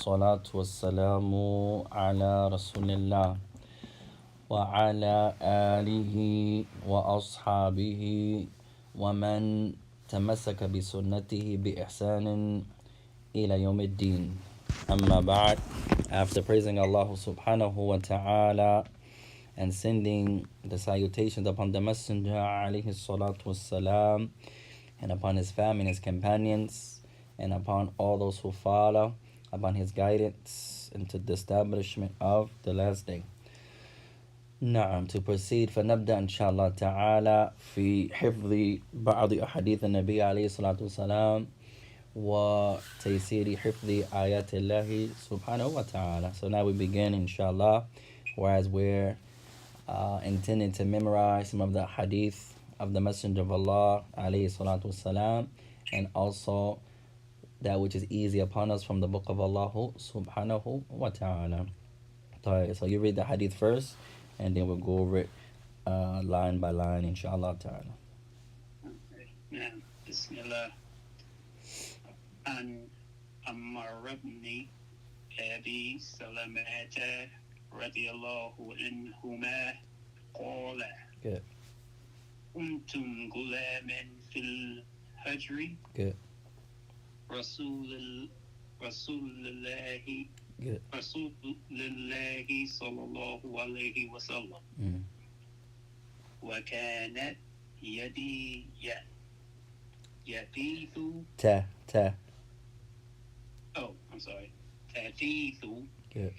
والصلاة والسلام على رسول الله وعلى آله وأصحابه ومن تمسك بسنته بإحسان إلى يوم الدين. أما بعد, after praising Allah subhanahu wa ta'ala and sending the salutations upon the Messenger alayhi salatu wassalam, and upon his family and his companions, and upon all those who follow upon his guidance into the establishment of the last day. نعم, to proceed فنبدأ إن شاء الله تعالى في حفظ بعض أحاديث النبي عليه الصلاة والسلام وتيسير حفظ آيات الله سبحانه وتعالى. So now we begin inshallah, whereas we're intending to memorize some of the hadith of the Messenger of Allah alayhi salatu wasalam, and also that which is easy upon us from the book of Allah subhanahu wa ta'ala. So you read the hadith first, and then we'll go over it line by line inshallah ta'ala. Bismillah. An Ammar ibn Abi Salamata radiyallahu anhuma qala. Good. Kuntum gulaman fil hajri. Good. Rasulillahi sallallahu alayhi wa sallam. Wa kanat yadi yatithu. Ta. Oh, I'm sorry. Tatithu. Good.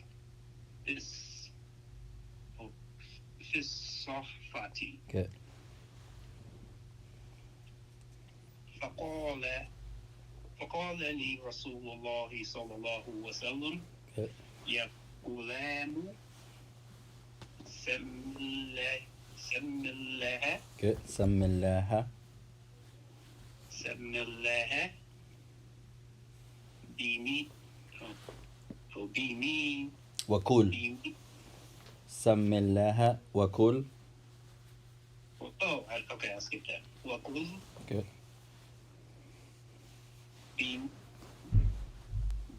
Fisafati. Good. فقال لي رسول الله صلى الله عليه وسلم يا غلام سم الله سم الله بيمين وكل سم الله وكل. Oh, okay, I'll skip that. وكل. Good.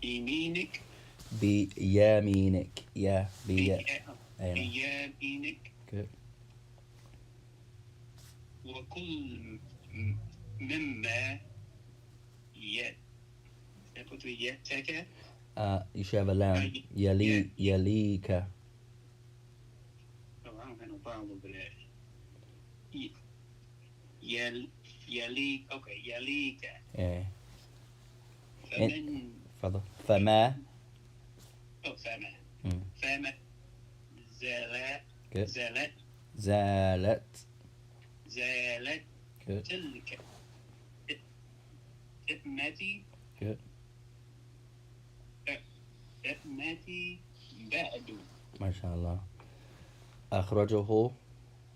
بيمينك. بيمينك. Yeah. بيمينك. Good. وكل مما يتك. You should have a lamb. Yalika. Oh, I don't have no problem with that. Yalika. Yeah. فمن فما. Oh, فما زالت. Good. تلك إمتي. Good. إمتي بعد. ما شاء الله. أخرجه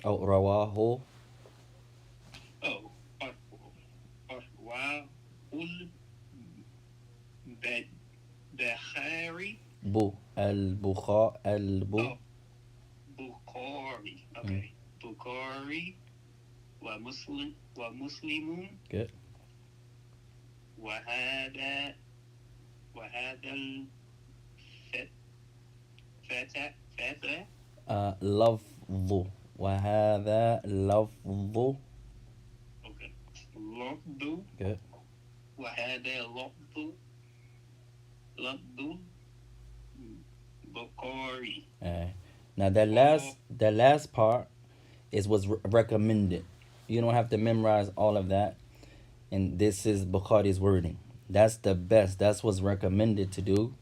أو رواه. رواه البخاري. البخاري. Okay. بخاري ومسلم. Good. وهذا الفتى لفظ. وهذا لفظ. okay. لفظ. Good. وهذا لفظ بخاري. Now the last part is what's recommended. You don't have to memorize all of that. And this is Bukhari's wording. That's the best. That's what's recommended to do.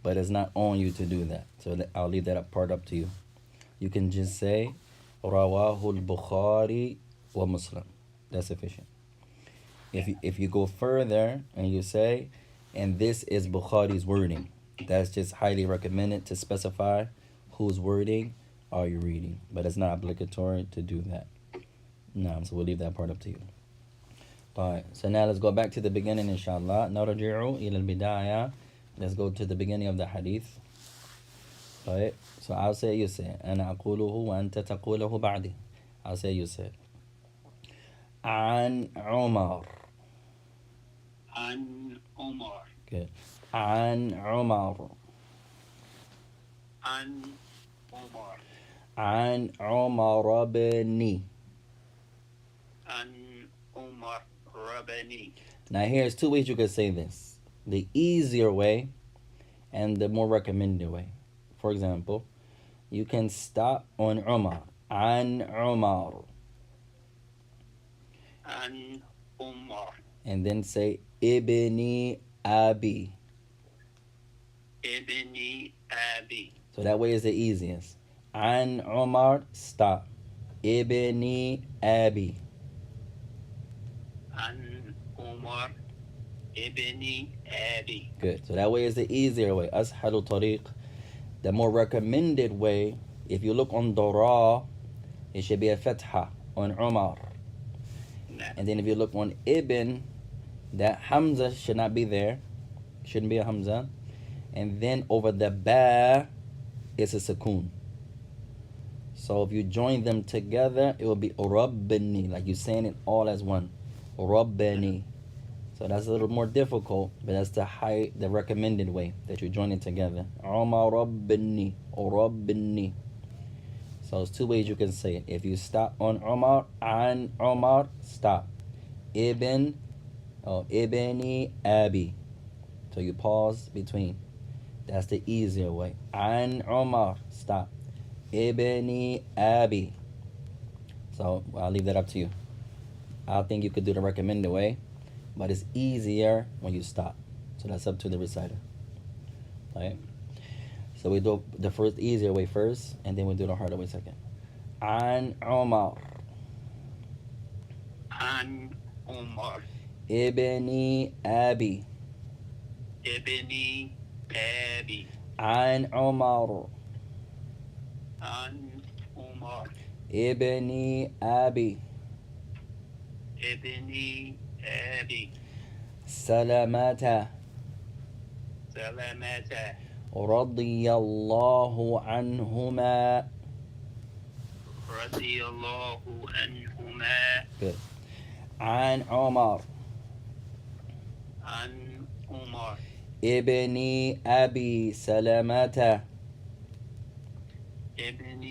But it's not on you to do that. So I'll leave that part up to you. You can just say, Rawahul Bukhari wa Muslim. That's sufficient. If you go further and you say, and this is Bukhari's wording, that's just highly recommended to specify whose wording are you reading. But it's not obligatory to do that. No, so we'll leave that part up to you. Alright, so now let's go back to the beginning inshallah. نرجع إلى البداية. Let's go to the beginning of the hadith. Alright, so I'll say, you say. أنا أقوله وأنت تقوله بعدي. I'll say, you say. عن عمر. عن عمر. Good. عن عمر عن عمر عن عمر بن. عن عمر بن. Now here's two ways you could say this. The easier way and the more recommended way. For example, you can stop on Umar. An Umar. عن عمر And then say Ibni Abi. ابن أبي. So that way is the easiest. An Umar, stop. Ibni Abi. عن عمر ابن أبي. Good. So that way is the easier way. Ashalu tariq. The more recommended way, if you look on the ra, it should be a fatha on Umar. نعم. And then if you look on Ibn, that Hamza should not be there. Shouldn't be a Hamza. And then over the ba, it's a sukoon. So if you join them together, it will be Rabbani, like you're saying it all as one. Rabbani. So that's a little more difficult, but that's the recommended way that you join it together. Umar Rabbani or Rabbani. So there's two ways you can say it. If you stop on Umar, an Umar, stop. Ibn or Ibni Abi. So you pause between. That's the easier way. An Umar, stop. Ibni Abi. So I'll leave that up to you. I think you could do the recommended way, but it's easier when you stop. So that's up to the reciter. Right? So we do the first easier way first, and then we do the harder way second. An Umar عن عمر Ibni Abi. ابن أبي. An Umar عن عمر Ibni Abi. ابن أبي. سلمة سلامة رضي الله عنهما. رضي الله عنهما. Good. عن عمر عن عمر ابن أبي سلمة ابن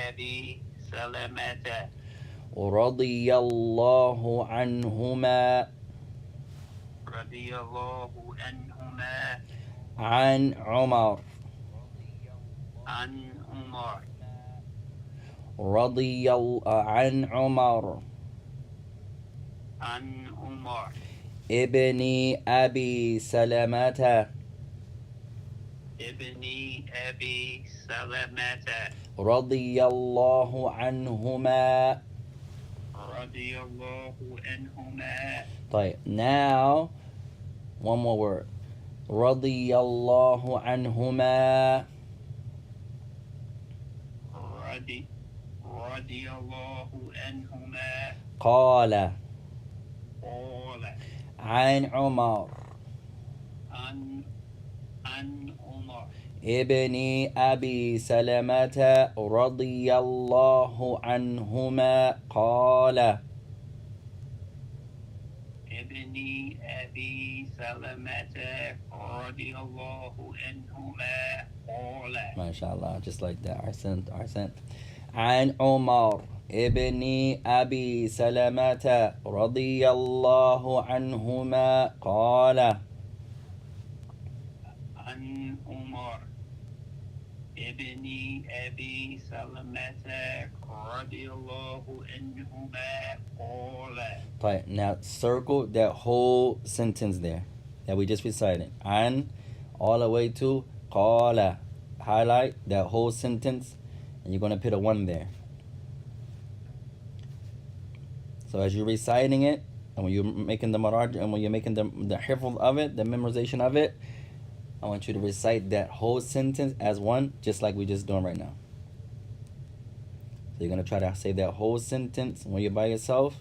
أبي سلامة رضي الله عنهما. رضي الله عنهما. عن عمر عن عمر عن عمر عن عمر ابن أبي سلمة ابن أبي سلامة رضي الله عنهما. رضي الله عنهما. طيب, now one more word. رضي الله عنهما. رضي الله عنهما. قال قال عن عمر عن عمر ابن أبي سلمة رضي الله عنهما قال. ابن أبي سلمة رضي الله عنهما قال. MashaAllah, just like that. Ahsant. عن عمر ابن أبي سلمة رضي الله عنهما قال. عن عمر ابن أبي سلمة رضي الله عنهما قال. Right, now circle that whole sentence there that we just recited. An all the way to qala. Highlight that whole sentence, and you're going to put a 1 there. So as you're reciting it, and when you're making the maraj, and when you're making the hifz of it, the memorization of it, I want you to recite that whole sentence as one, just like we're just doing right now. So you're going to try to say that whole sentence when you're by yourself,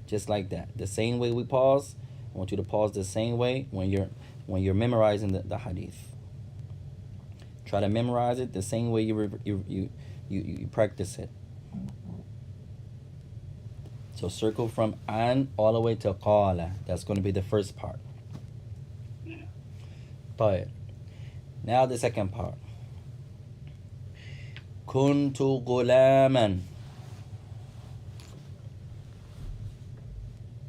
just like that. The same way we pause, I want you to pause the same way when you're memorizing the hadith. Try to memorize it the same way you practice it. So circle from an all the way to qala. That's going to be the first part. Yeah. طيب. Now the second part. كنت غلاما.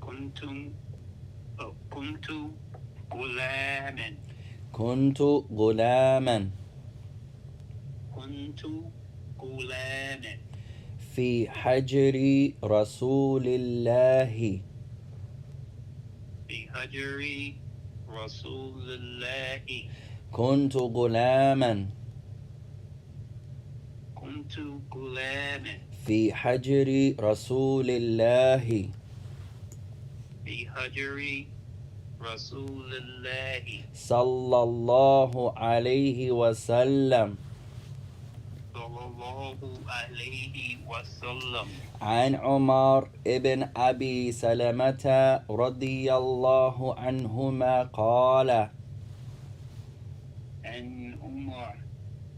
كنت كنت غلاما. كنت غلاما كنت غلاما في حجر رسول الله. في هجر رسول الله. كنت غلاما كنت غلاما في حجر رسول الله. في هجر رسول الله صلى الله عليه وسلم. صلى الله عليه وسلم. عن عمر ابن أبي سلمة رضي الله عنهما قال. عن عمر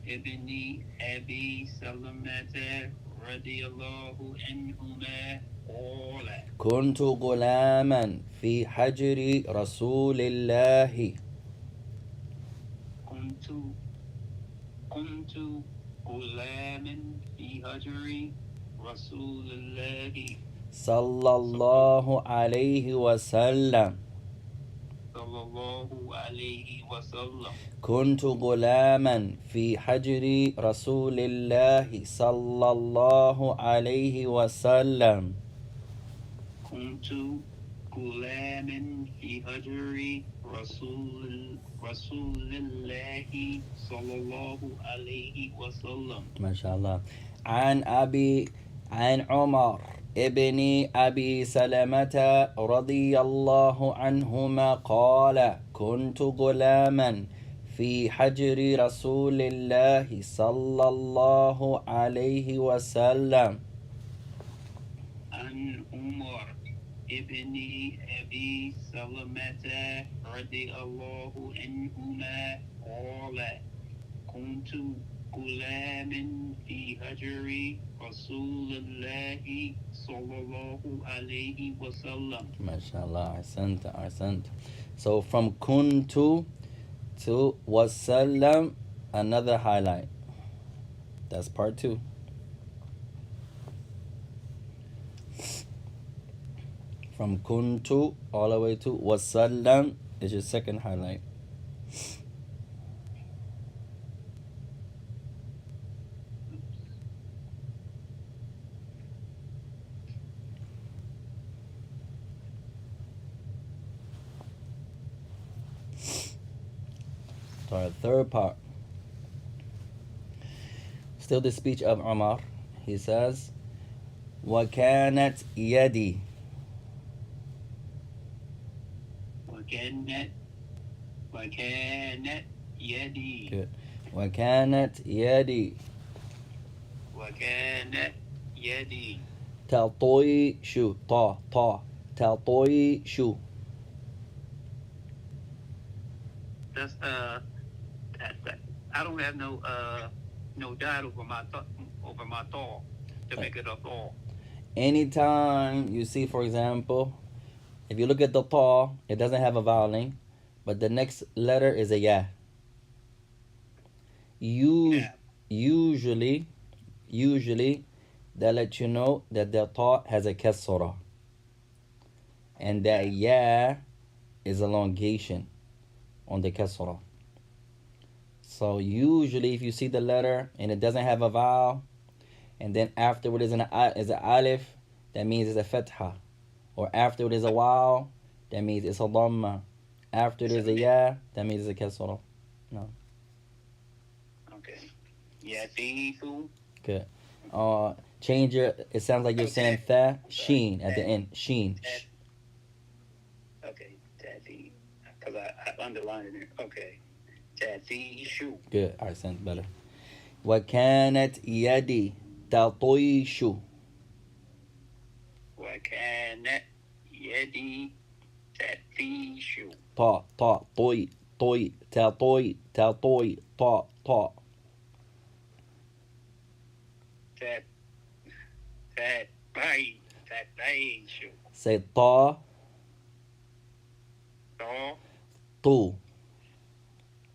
ابن أبي سلمة رضي الله عنهما قال. كنت غلاما في حجر رسول الله. كنت غلاما في هجر رسول الله صلى الله عليه وسلم. صلى الله عليه وسلم. كنت غلاما في حجر رسول الله صلى الله عليه وسلم. كنت غلاما في هجر رسول الله صلى الله عليه وسلم. ما شاء الله. عن عمر ابن أبي سلمة رضي الله عنهما قال. كنت غلاما في حجر رسول الله صلى الله عليه وسلم. عن عمر ابن أبي سلمة رضي الله عنهما قال. كنت غلاما في هجر رسول الله صلى الله عليه وسلم. ما شاء الله. أحسنت. So from kuntu to wasallam, another highlight. That's part 2. From kuntu all the way to wasallam is your second highlight. So our third part. Still the speech of Umar. He says, وَكَانَتْ يَدِي. وكانت يدي. Good. وَكَانَتْ يَدِي. وكانت يدي. تطيش. تطيش. That's I don't have no dot over my thought to make it a thought. Anytime you see, for example, if you look at the ta, it doesn't have a vowel, but the next letter is a ya. Usually, they let you know that the ta has a kasra, and that ya is elongation on the kasra. So usually, if you see the letter and it doesn't have a vowel, and then afterward is an alif, that means it's a fatha. Or after it is a waw, that means it's a dhamma. After it is a ya, that means it's a kasra. No. Okay. Yadifu. Good. Change your. It sounds like you're saying tha, sheen at the end. Sheen. Okay. Tati. Because I underlined it. Okay. Tatishu. Good. All right, sounds better. وكانت يدي تطيش. وكانت يدي تطيش. طوي تطوي طا. تطيش. Say طا طا. طو.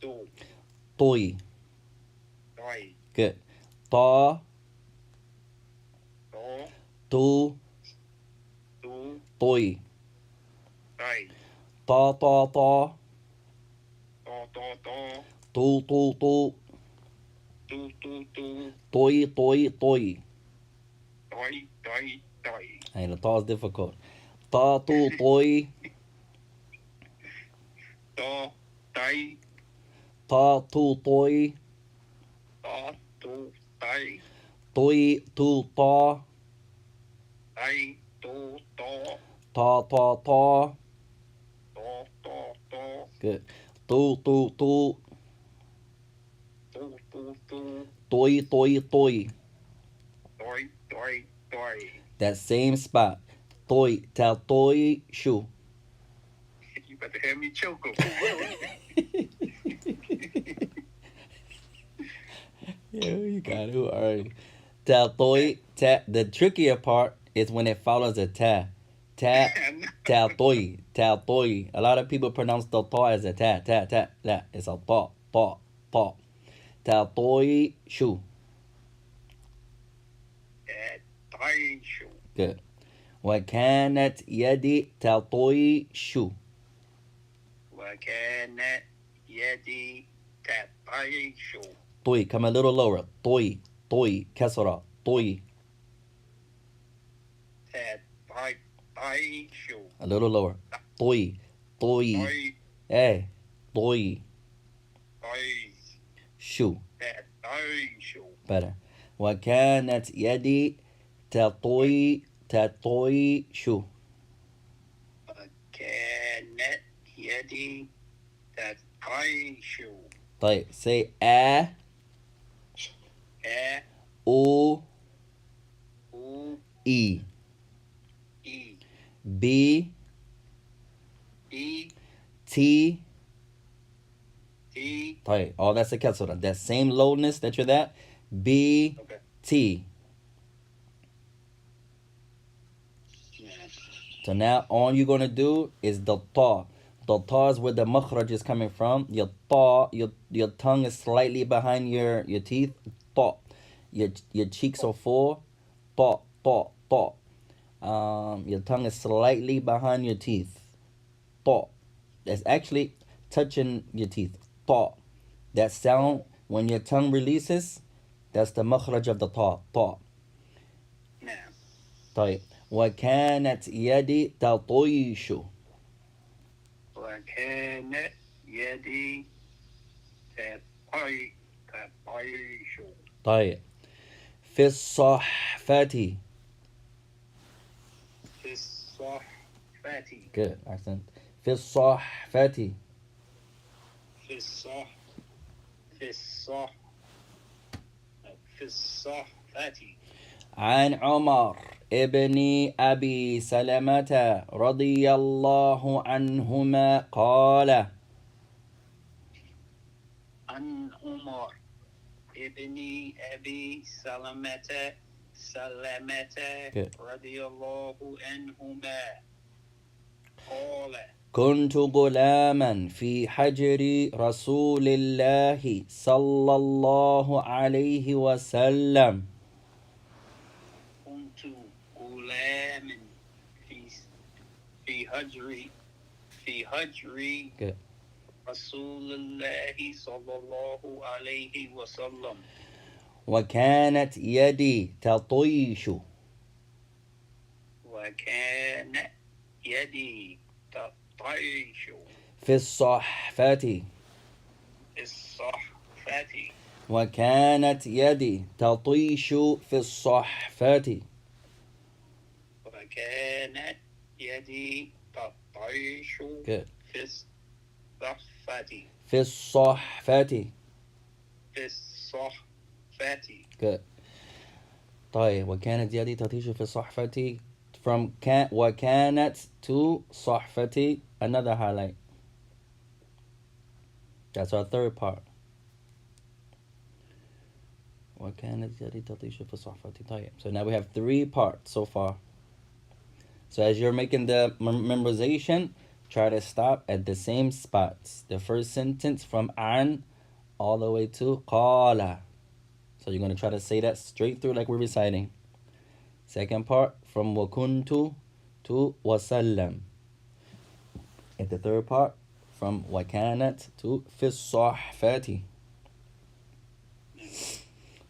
Do. طوي. Doi. Good. طا Do. تو Do. طوي. Doi. طا طا طا Do. Do. Do. طو طو طو Do. Do. Do. طوي طوي طوي. Doi. Doi. Doi. Hey, the طا is difficult. طا طو طوي. Do. Doi. طا طو طوي. Do. Do. Doi. طوي تو طا. Doi. Do. Do. طا طا طا. Do. Do. Do. Good. طو طو طو. Do. Do. Do. طوي طوي طوي. Doi. Doi. Doi. That same spot. طوي تال طوي شو. You better have me choke 'em. Yeah, you got it. All right. Ta toy ta. The trickier part is when it follows a ta. Ta ta toy ta toy. A lot of people pronounce the ta as a ta ta ta. That it's a ta ta ta. Ta toy shoe. Doi. Shoe. Good. وكانت يدي تطوي شو. وكانت يدي تطيش. طوي. Come a little lower. طوي طوي كسرة طوي. تطيش. A little lower. طوي طوي. طي. Hey. طوي طي. شو. تطيش. Better. وكانت يدي تطوي شو. وكانت يدي تطيش. طيب say a A. o U. e E. b E. t. T. طيب oh that's a كسرة. That same lowness that you're at. b Okay. t. Yeah. So now all you're gonna do is the ta. The ta is where the makhraj is coming from. Your ta, your tongue is slightly behind your teeth. Ta. Your cheeks are full. Ta ta ta. Your tongue is slightly behind your teeth. Ta. That's actually touching your teeth. Ta. That sound when your tongue releases, that's the makhraj of the ta. Ta. Now. طيب وكانت يدي تطيش. وكانت يدي تطيش. طيب في الصحفة. في الصحفة. Good accent. في الصحفة. في الصح. في الصح. في الصحفة. عن عمر ابن أبي سلمة رضي الله عنهما قال. عن عمر ابن أبي سلمة Good. رضي الله عنهما قال. كنت غلاما في حجر رسول الله صلى الله عليه وسلم. كنت غلاما في هجري Good. رسول الله صلى الله عليه وسلم. وكانت يدي تطيش. وكان يدي تطيش. في الصحفة. الصحفة. وكانت يدي تطيش في الصحفة. وكانت يدي تطيش Good. في الصحفة. في الصحفة. في الصحفة. Good. طيب وكانت يدي تطيش في الصحفة. From can وكانت to صحفة. Another highlight. That's our third part. وكانت يدي تطيش في الصحفة. طيب. So now we have 3 parts so far. So as you're making the memorization, try to stop at the same spots. The first sentence from an all the way to qala. So you're going to try to say that straight through like we're reciting. Second part from wakuntu to wasallam. And the third part from wakanat to fissahfati.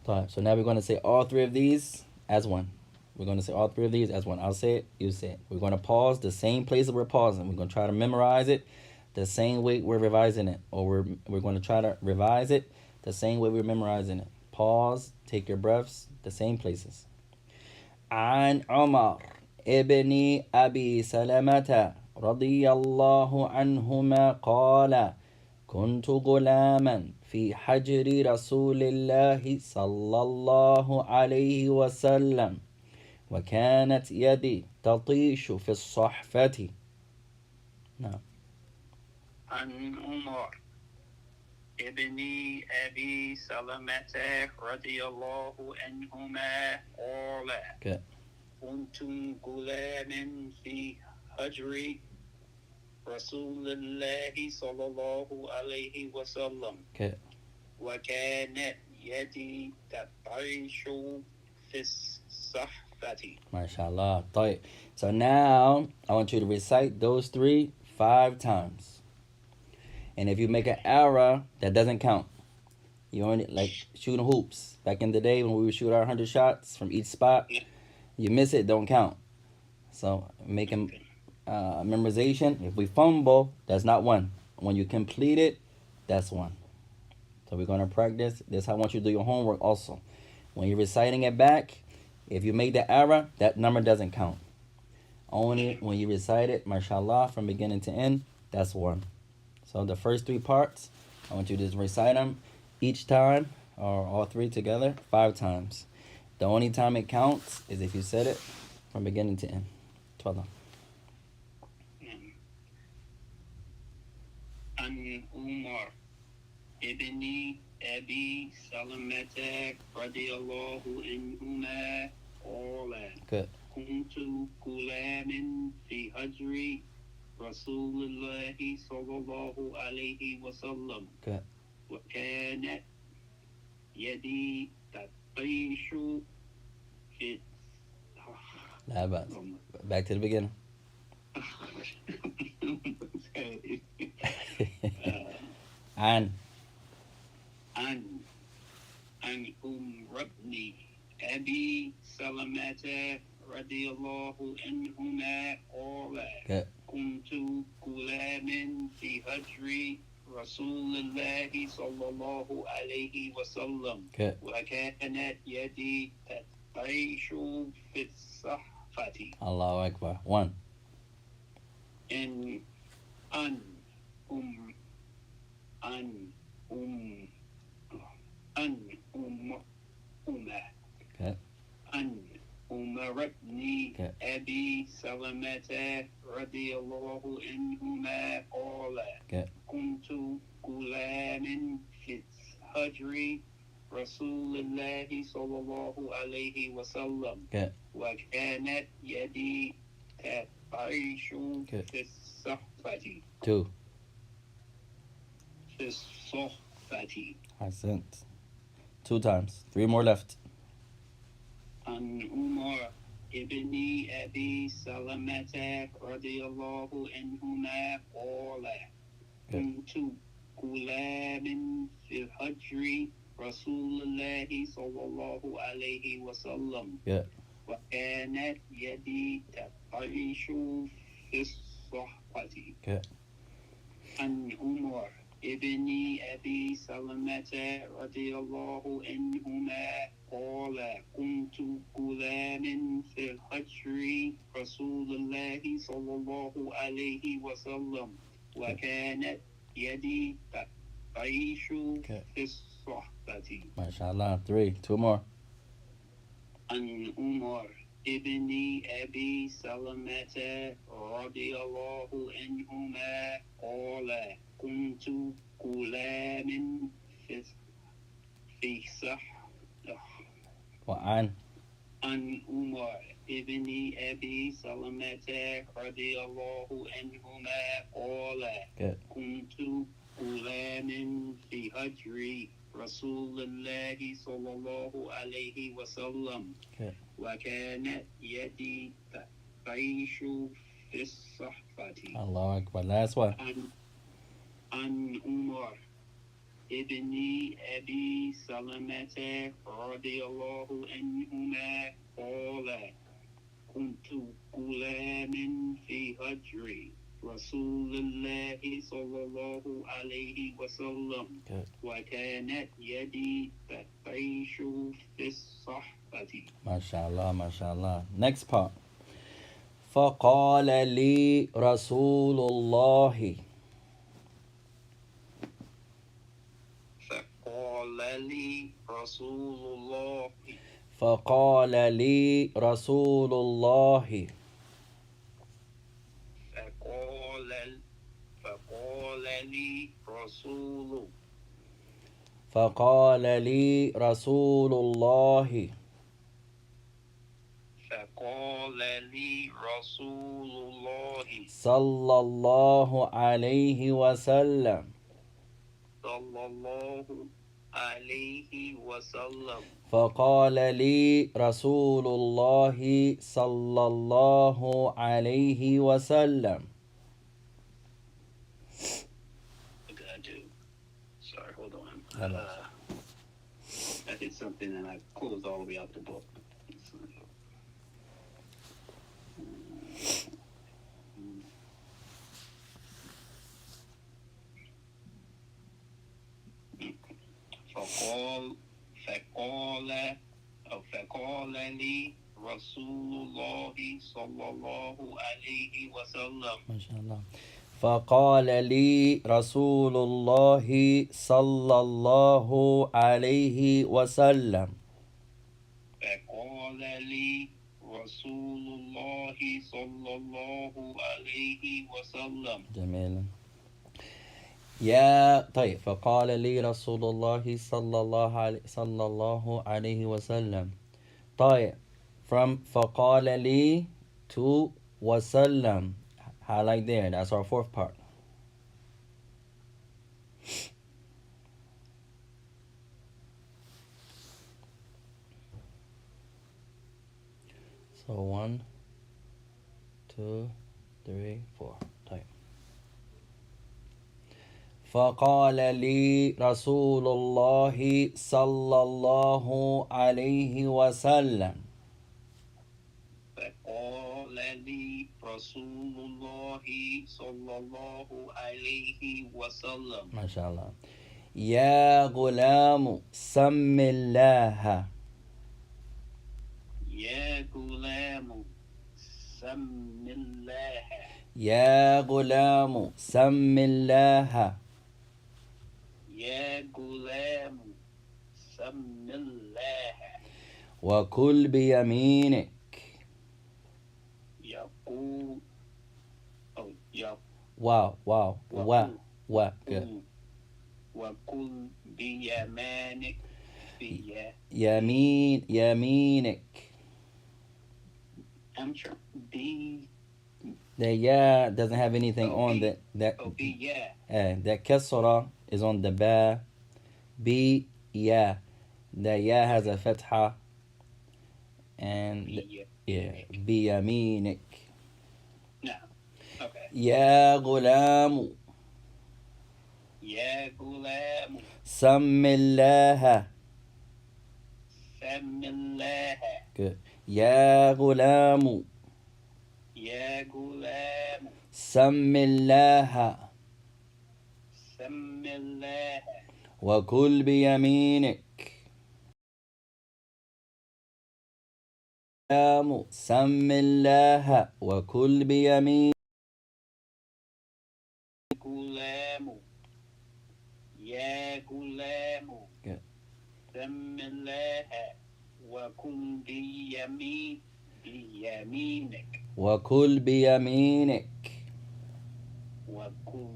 So now we're going to say all three of these as one. We're going to say all three of these as one. I'll say it, you say it. We're going to pause the same place that we're pausing. We're going to try to memorize it the same way we're revising it. Or we're going to try to revise it the same way we're memorizing it. Pause, take your breaths, the same places. عن عمر ابن أبي سلمة رضي الله عنهما قال كنت غلاما في حجر رسول الله صلى الله عليه وسلم وكانت يدي تطيش في الصحفة. نعم. عن عمر ابن أبي سلمة رضي الله عنهما قال كنت غلاما في حجر رسول الله صلى الله عليه وسلم وكانت يدي تطيش في الصحفة. MashaAllah. طيب. So now I want you to recite those 5 times. And if you make an error, that doesn't count. You only like shooting hoops. Back in the day when we would shoot our 100 shots from each spot, you miss it, don't count. So making memorization, if we fumble, that's not one. When you complete it, that's one. So we're going to practice. This is how I want you to do your homework also. When you're reciting it back, if you make the error, that number doesn't count. Only when you recite it, mashallah, from beginning to end, that's one. So the first 3 parts, I want you to just recite them each time, or all 3 together, 5 times. The only time it counts is if you said it from beginning to end. Tfadal. عن عمر ابن أبي سلمة رضي الله عنهما قال كنت غلاما في حجر رسول الله صلى الله عليه وسلم وكانت يدي تطيش في لا بأس. Back to the beginning. عن ربني أبي سلمة رضي الله عنهما قال كنت غلاما في حجر رسول الله صلى الله عليه وسلم وكانت يدي تطيش في الصحفة. الله أكبر. 1. And أن أمرتني أبي سلمة رضي الله عنهما قال كنت غلاما في حجر رسول الله صلى الله عليه وسلم وكانت يدي تطيش في الصحفة. 2. في الصحفة. Ahsant. 2 times. 3 more left. عن عمر ابن أبي سلمة رضي الله عنهما قال كنت غلاما في حجر رسول الله صلى الله عليه وسلم وكانت يدي تطيش في الصحفة. عن عمر ابن أبي سلمة رضي الله عنهما قال كنت غلاما في الحجر رسول الله صلى الله عليه وسلم وكانت يدي تطيش في الصحبة. ما شاء الله. 3. 2 more. عن عمر ابن أبي سلمة رضي الله عنهما قال كنت غلاما في صح وعن عن عمر ابن أبي سلمة رضي الله عنهما قال Good. كنت غلاما في هجر رسول الله صلى الله عليه وسلم Good. وكانت يدي تعيش في الصحفة Allah Akbar. Last one. عن عمر ابن أبي سلمة رضي الله عنهما قال كنت غلاما في هجر رسول الله صلى الله عليه وسلم Good. وكانت يدي تعيش في الصحفة. MashaAllah, MashaAllah. Next part. فقال لي رسول الله. فقال لي رسول الله. فقال لي رسول الله. فقال لي رسول. فقال لي رسول الله. فقال لي رسول الله صلى الله عليه وسلم. صلى الله عليه وسلم. فقال لي رسول الله صلى الله عليه وسلم. What did I do? Sorry, hold on. Hello. I did something and I closed all the way out the book. فقال لي رسول الله صلى الله عليه وسلم. ما شاء الله. فقال لي رسول الله صلى الله عليه وسلم. فقال لي رسول الله صلى الله عليه وسلم. جميل. يا طيب فقال لي رسول الله صلى الله عليه وسلم. طيب from فقال لي to وسلم. Highlight there. That's our fourth part. So 1, 2, 3, 4. طيب. فقال لي رسول الله صلى الله عليه وسلم. فقال لي رسول الله صلى الله عليه وسلم. ما شاء الله. يا غلام سم الله. يا غلام سم الله. يا غلام سم الله. يا غلام سم الله. وكل بيمينك. يقول أو واو واو و good. وكل بيمانك يمينك. I'm sure B. The ya doesn't have anything on B. that. B, yeah. That kasra is on the ba. B, ya. The ya has a fatha. And بيمينك. No. Okay. يا غلام. يا غلام سم الله. سم الله. Good. يا غلام. يا غلام سم الله. سم الله. وكل بيمينك. سم الله وكل بيمينك. غلام يا غلام Good. سم الله وكل بيمينك. وكل بيمينك. وكل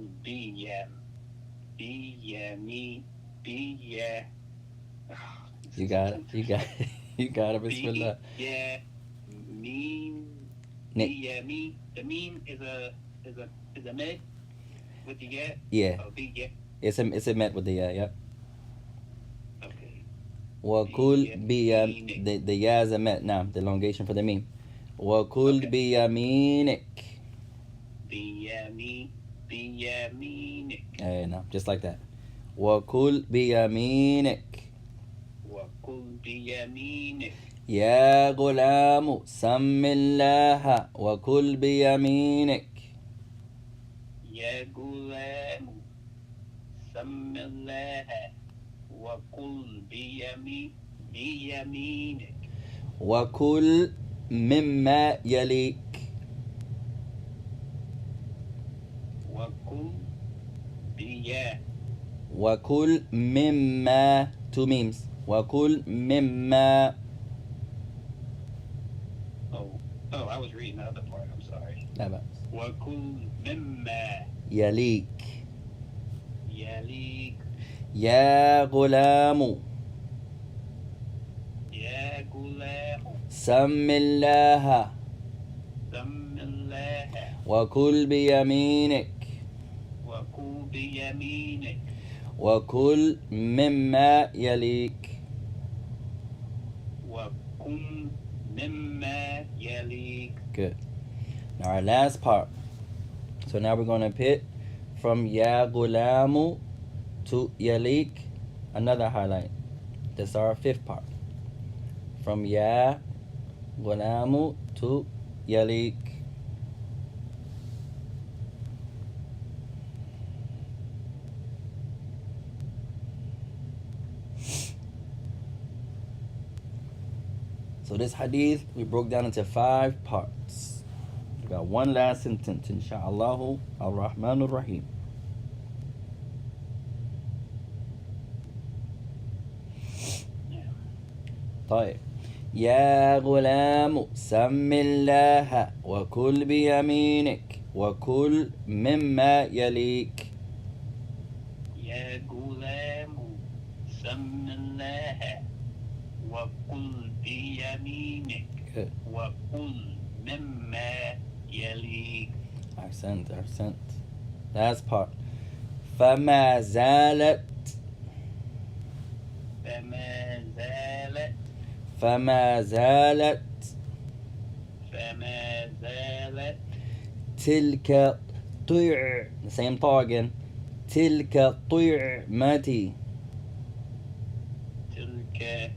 You got it. You got it. Bismillah. Meme. Nick. Yeah, me. The meme is a med with the yeah. Yeah. Oh, B yeah. It's a met with the yep. Okay. وكل بيمينك. the ya is a met now, the elongation for the meme. وكل Okay. بيمينك. بيمينك. No, just like that. وكل بيمينك. وكل بيمينك. يا غلام سم الله وكل بيمينك. يا غلام سم الله وكل بيمينك. وكل مما يليك. وكل بيا. وكل مما two memes. وكل مما. Oh, I was reading the other part. I'm sorry. لا بأس. وكل مما يليك. يليك. يا غلام يا غلام سم الله سم الله وكل بيمينك. وكل بيمينك. وكل مما يليك. وكل مما يليك. Good. Now our last part. So now we're going to pit from Ya Gulamu to Yalik. Another highlight. This is our fifth part. From Ya Gulamu to Yalik. So this hadith we broke down into 5 parts. We got one last sentence, Insha'Allah ar-Rahman ar-Rahim. طيب. يا غلام سم الله وكل بيمينك وكل مما يليك. يا غلام سم الله وكل بيمينك. Good. وكل مما يليك. Accent. Last part. فما زالت فما زالت فما زالت فما زالت تلك طيع the same طاء again. تلك طعمتي. تلك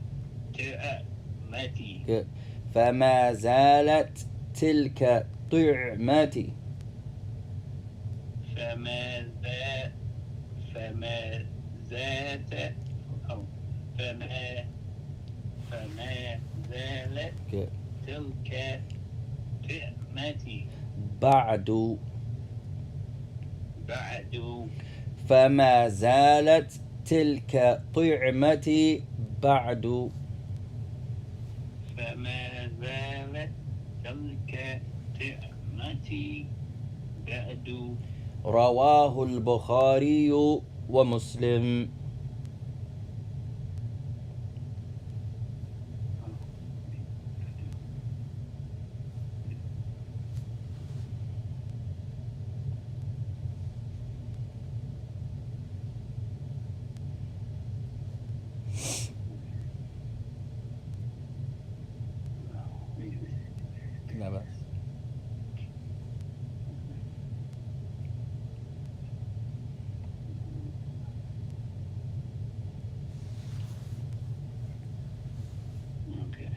طعمتي. Good. فما زالت تلك طعمتي. فما زالت أو فما زالت Good. تلك طعمتي. بعد فما زالت تلك طعمتي بعد. فما زالت تلك طعمتي بعد. رواه البخاري ومسلم. لا بأس. Okay.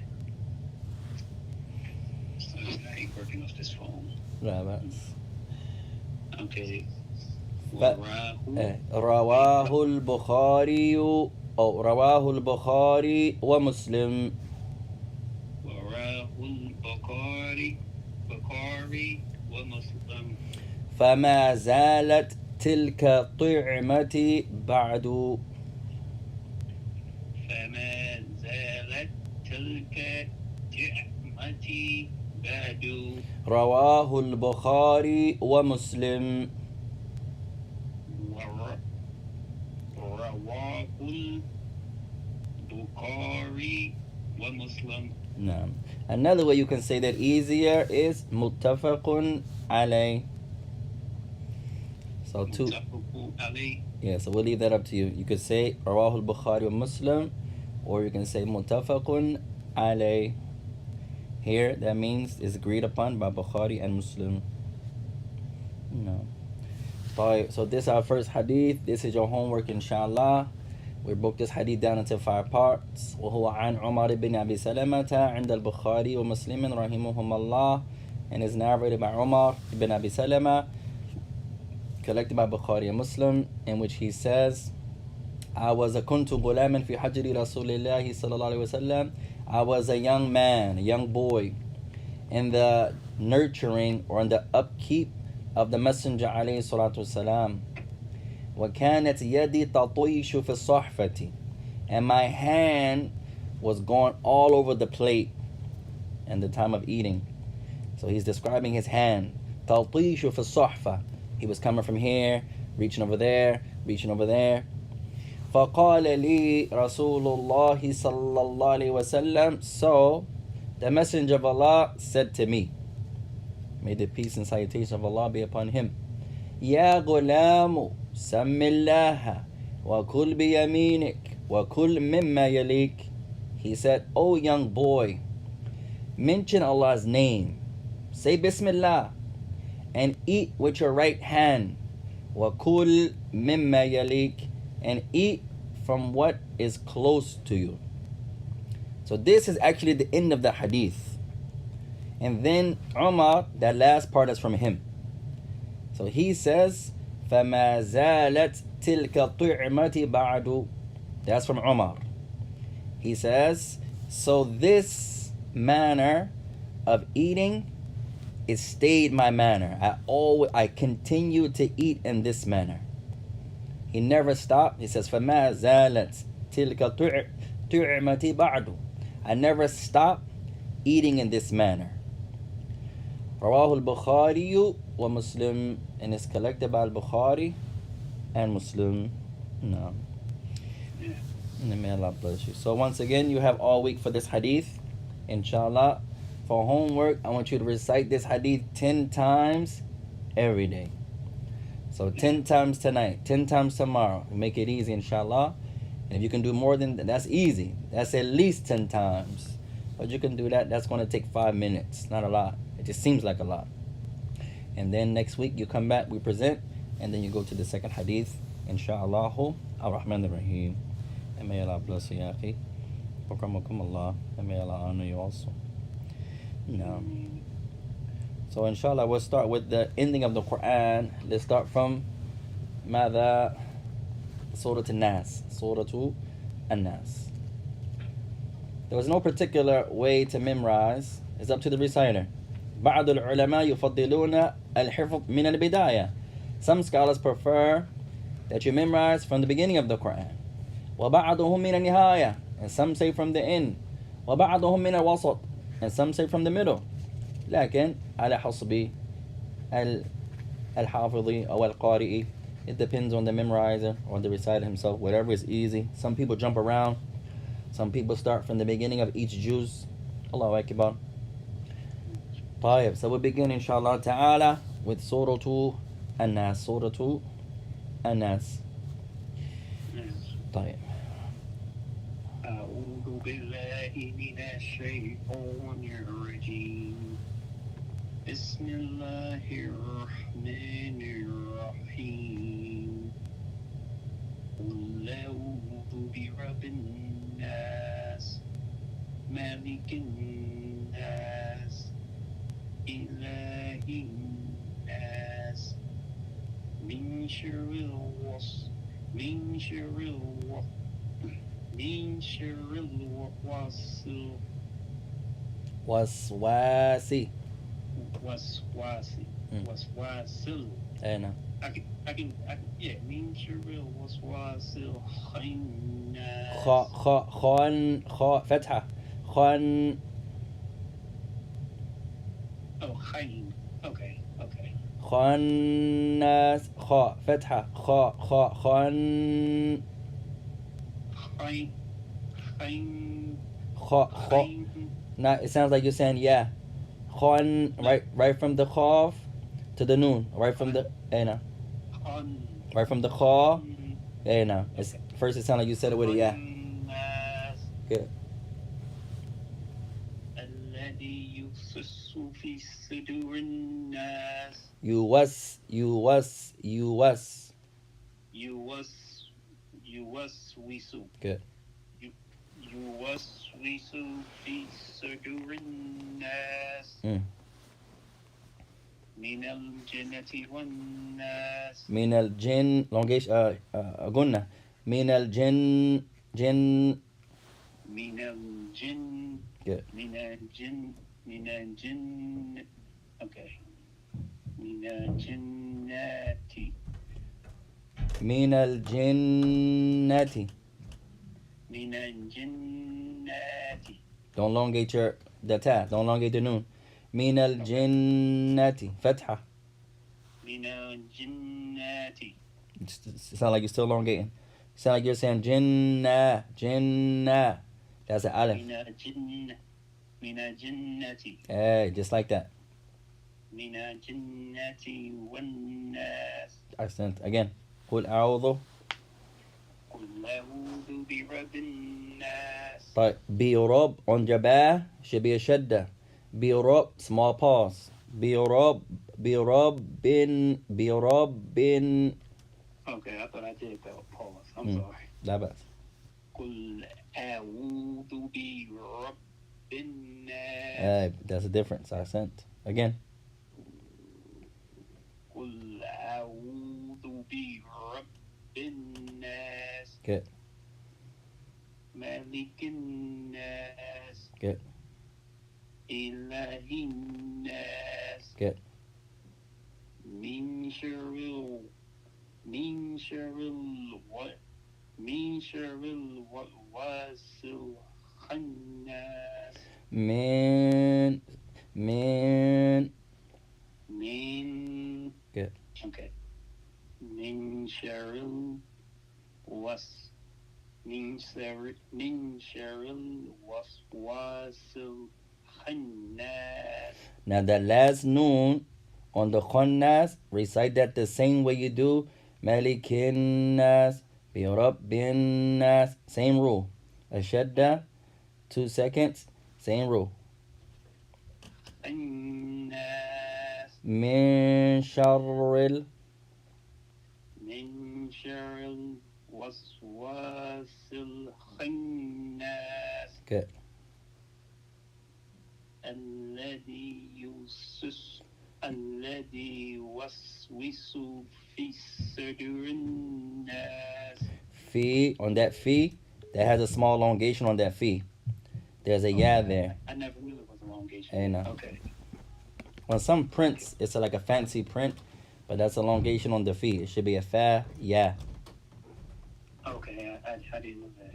So I ain't working off this phone. لا بأس. Okay. رواه البخاري أو رواه البخاري ومسلم. رواه البخاري ومسلم. فما زالت تلك طعمتي بعد. فما زالت تلك طعمتي بعد. رواه البخاري ومسلم. رواه البخاري ومسلم. No. Another way you can say that easier is muttafaqun alay. So two. Muttafaqun alayh. Yeah, so we'll leave that up to you. You could say Rawahul Bukhari wa Muslim, or you can say muttafaqun alay. Here, that means is agreed upon by Bukhari and Muslim. No. So this is our first hadith. This is your homework, inshallah. We broke this hadith down into 5 parts. وهو عن عمر بن أبي سلمة عند البخاري ومسلم رحمهم الله, and is narrated by Umar ibn Abi Salama, collected by Bukhari and Muslim, in which he says, I was a kuntu gulaman fi hajri Rasulillahi sallallahu alaihi wasallam. I was a young man, a young boy, in the nurturing or in the upkeep of the Messenger alayhi salatu wasalam. وَكَانَتْ يَدِي تَطُيشُ فِي الصَّحْفَةِ, and my hand was going all over the plate in the time of eating. So he's describing his hand. تَطِيشُ فِي الصَّحْفَةِ, he was coming from here, reaching over there, reaching over there. فَقَالَ لِي رَسُولُ اللَّهِ صَلَّى اللَّهُ عَلَيْهِ وَسَلَّمَ, so the Messenger of Allah said to me, may the peace and salutation of Allah be upon him, يَا غُلَامُ سَمِّ اللَّهَ وَكُلْ بِيَمِينِكَ وَكُلْ مِمَّا يَلِيكَ. He said, O young boy, mention Allah's name, say Bismillah, and eat with your right hand. وَكُلْ مِمَّا يَلِيكَ, and eat from what is close to you. So this is actually the end of the hadith. And then Umar, that last part is from him. So he says, فَمَا زَالَتْ تِلْكَ الطِّعْمَةِ بَعْدُ. That's from Umar. He says, so this manner of eating, it stayed my manner. I continue to eat in this manner. He never stopped. He says, فَمَا زَالَتْ تِلْكَ الطِّعْمَةِ بَعْدُ. I never stopped eating in this manner. رواه البخاري ومسلم, and is collected by Al-Bukhari and Muslim. No. And may Allah bless you. So once again, you have all week for this hadith, inshallah. For homework, I want you to recite this hadith 10 times every day. So 10 times tonight, 10 times tomorrow. Make it easy, inshallah. And if you can do more than that, that's easy. That's at least 10 times. But you can do that. That's going to take 5 minutes. Not a lot. It just seems like a lot. And then next week you come back, we present, and then you go to the second hadith, inshallah. Ar-Rahman Ar-Rahim. And may Allah bless you, akhi. Akramakum Allah. And may Allah honor you also. No. So inshallah we'll start with the ending of the Quran. Let's start from Mada Surah An-Nas. Surah An-Nas. There was no particular way to memorize. It's up to the reciter. بعض العلماء يفضلون الحفظ من البداية. Some scholars prefer that you memorize from the beginning of the Quran. وبعضهم من النهاية, and some say from the end. وبعضهم من الوسط, and some say from the middle. لكن على حسب الحافظ أو القارئ. It depends on the memorizer or the reciter himself. Whatever is easy. Some people jump around. Some people start from the beginning of each juz. Allahu Akbar. طيب, so we'll begin inshallah ta'ala with Surah An-Nas. Surah An-Nas. طيب. أعوذ بالله من الشيطان الرجيم. بسم الله الرحمن الرحيم. قل أعوذ برب الناس مالك الناس إله الناس من شر الوسواس أنا I can yeah, من شر الوسواس الخناس. خاء فتحة خان. Oh, خين. Okay. خناس خاء فتحة خاء خان خين. خاء Not. It sounds like you're saying yeah. Khan, right from the Qaf to the Noon. Right from the no. Khan. Right from the Kha. Mm, No. It's okay. first. It sounds like you said it with a yeah. Khannas. Good. الذي يوسوس في صدور الناس. You was. يوسوس. Good. يوسوس في صدور الناس Mm. من الجنة والناس. من الجن لونجيش قلنا من الجن جن. من الجن. Good. من الجن. Okay. من الجنات. من الجنة. من الجنات. Don't elongate the ta. Don't elongate the noon. من الجنة فتحة. من الجنات. It sound like you're still elongating. Sound like you're saying Jinnah. That's an aleph. من الجنة. Hey, just like that. من الجنة والناس. Accent again. قل أعوذ. قل أعوذ برب الناس. طيب برب on jabah should be a shadda. برب small pause. برب برب. Okay, I thought I did that pause. I'm sorry. لا بأس. قل أعوذ برب الناس. Hey, that's a difference. Accent again. قل أعوذ برب الناس. Good. ملك الناس. Good. إله الناس. Good. من شر الوسواس الخناس. من Good. Okay. من شر الوسواس الخناس. Now that last noon on the khannas, recite that the same way you do Malikin Nas, Bin Nas. Same rule. A shadda, 2 seconds, same rule. الناس. من شر من شر الوسواس الخناس. Good. الذي يوسوس في صدور الناس. Fee, on that fee, that has a small elongation on that fee. There's a yeah there. I never knew it was a elongation. And Okay. on some prints, it's like a fancy print, but that's elongation on the fee. It should be a fa, yeah. Okay, I didn't know that.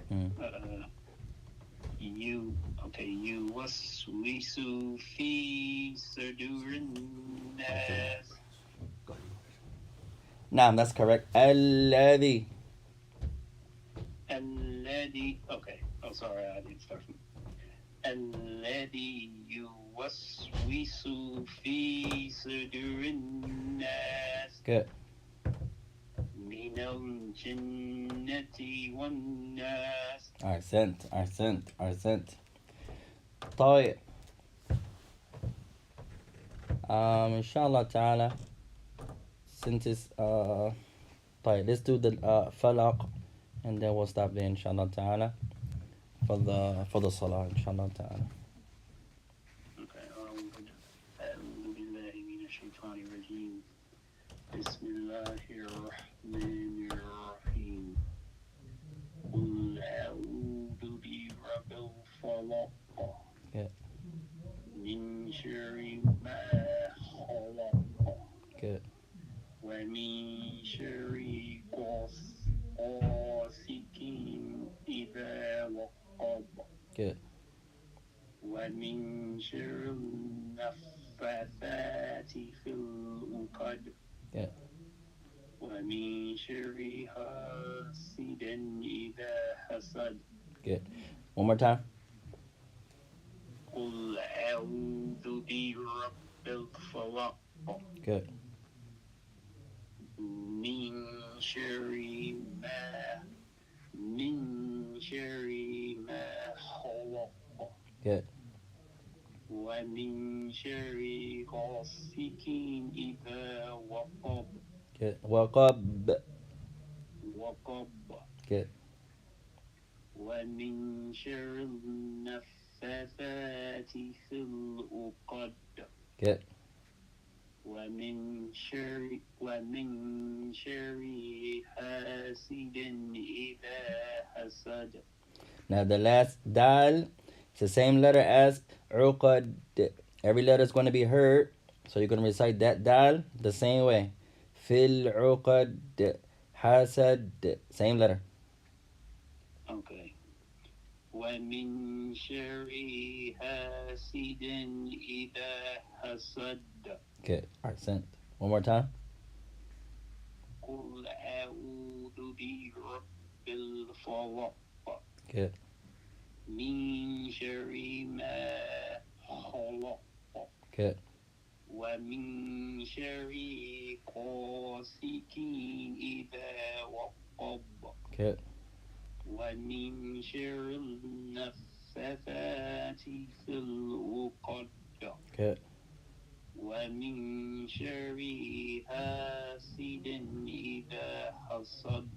يوسوس في صدور الناس. Naam, that's correct. الذي. Okay. Oh, sorry, I didn't start from. الذي يوسوس في صدور الناس. Good. من الجنة والناس. Ahsant. طيب. Inshallah ta'ala. Since it's طيب, let's do the falaq and then we'll stop there inshallah ta'ala for the salah inshallah ta'ala. Okay. أعوذ بالله من الشيطان الرجيم. بسم الله الرحمن الرحيم. قل أعوذ برب الفلق. Good. من شر ما خلق. Good. ومن شر غاسق إذا وقب. Good. ومن شر النفاثات في العقد. Good. ومن شر حاسد إذا حسد. Good. One more time. قل أعوذ برب الفلق Good. من شر ما من شر ما خلق Good. ومن شر غاسق إذا وقب Good. وقب. Good. ومن شر النفاثات في العقد Good. ومن شر حاسد إذا حسد. Now the last dal, it's the same letter as uqad. Every letter is going to be heard, so you're going to recite that dal the same way. Fil uqad hasad, same letter. Okay. ومن شر حاسد إذا حسد. Good. Accent. One more time. قل أعوذ برب الفلق Good. من شر ما خلق Good. ومن شر غاسق إذا وقب Good. ومن شر النفاثات في العقد Good. ومن شر حاسد إذا حسد.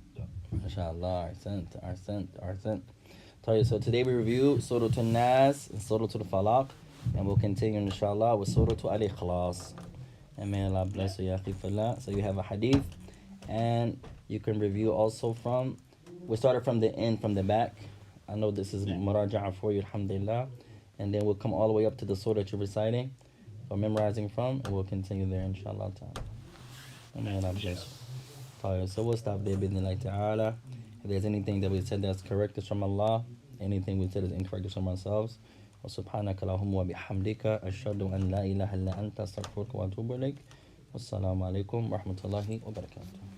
MashaAllah. Accent. So today we review Surah An-Nas and Surah Al-Falaq, and we'll continue inshallah with Surah Al-Ikhlas. And may Allah bless you, ya akhi fillah. So you have a hadith, and you can review also from, we started from the end, from the back. I know this is muraja'a for you, alhamdulillah. And then we'll come all the way up to the surah that you're reciting or memorizing from, and we'll continue there inshallah ta'ala. And may Allah bless you. So we'll stop there, bidnillahi ta'ala. If there's anything that we said that's correct, it's from Allah. Anything we said is incorrect, it's from ourselves. وسبحانك اللهم وبحمدك أشهد أن لا إله إلا أنت أستغفرك وأتوب إليك والسلام عليكم ورحمة الله وبركاته.